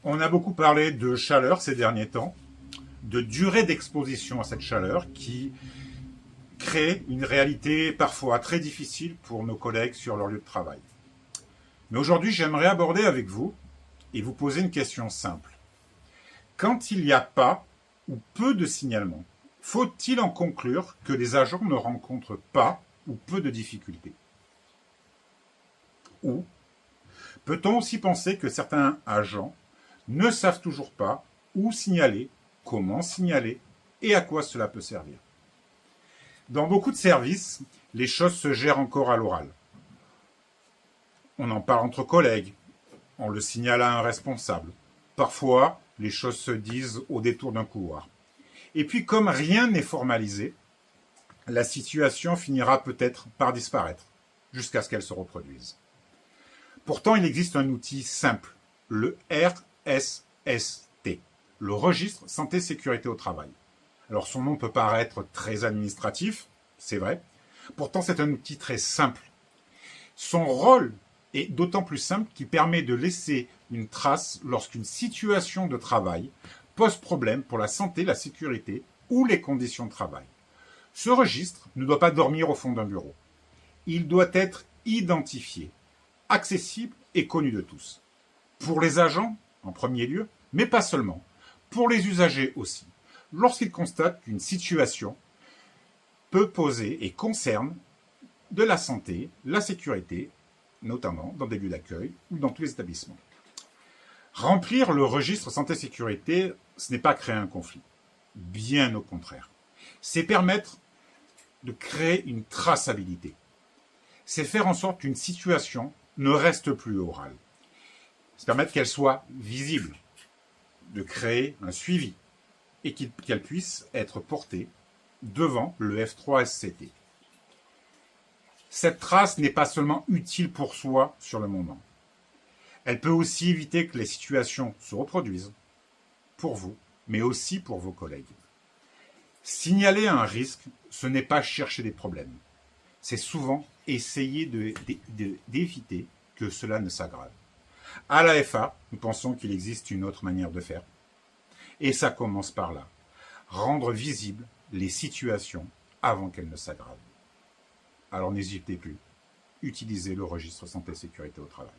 On a beaucoup parlé de chaleur ces derniers temps, de durée d'exposition à cette chaleur qui crée une réalité parfois très difficile pour nos collègues sur leur lieu de travail. Mais aujourd'hui, j'aimerais aborder avec vous et vous poser une question simple. Quand il n'y a pas ou peu de signalements, faut-il en conclure que les agents ne rencontrent pas ou peu de difficultés? Ou peut-on aussi penser que certains agents ne savent toujours pas où signaler, comment signaler et à quoi cela peut servir? Dans beaucoup de services, les choses se gèrent encore à l'oral. On en parle entre collègues, on le signale à un responsable. Parfois, les choses se disent au détour d'un couloir. Et puis, comme rien n'est formalisé, la situation finira peut-être par disparaître, jusqu'à ce qu'elle se reproduise. Pourtant, il existe un outil simple, le RSST, le Registre Santé Sécurité au Travail. Alors, son nom peut paraître très administratif, c'est vrai. Pourtant, c'est un outil très simple. Son rôle est d'autant plus simple qu'il permet de laisser une trace lorsqu'une situation de travail pose problème pour la santé, la sécurité ou les conditions de travail. Ce registre ne doit pas dormir au fond d'un bureau. Il doit être identifié, accessible et connu de tous. Pour les agents, en premier lieu, mais pas seulement. Pour les usagers aussi. Lorsqu'ils constatent qu'une situation peut poser et concerne de la santé, la sécurité, notamment dans des lieux d'accueil ou dans tous les établissements. Remplir le registre santé-sécurité, ce n'est pas créer un conflit. Bien au contraire. C'est permettre de créer une traçabilité. C'est faire en sorte qu'une situation ne reste plus orale. C'est permettre qu'elle soit visible, de créer un suivi et qu'elle puisse être portée devant le F3SCT. Cette trace n'est pas seulement utile pour soi sur le moment. Elle peut aussi éviter que les situations se reproduisent pour vous, mais aussi pour vos collègues. Signaler un risque, ce n'est pas chercher des problèmes. C'est souvent essayer d'éviter que cela ne s'aggrave. À l'AFA, nous pensons qu'il existe une autre manière de faire. Et ça commence par là. Rendre visibles les situations avant qu'elles ne s'aggravent. Alors n'hésitez plus. Utilisez le registre santé sécurité au travail.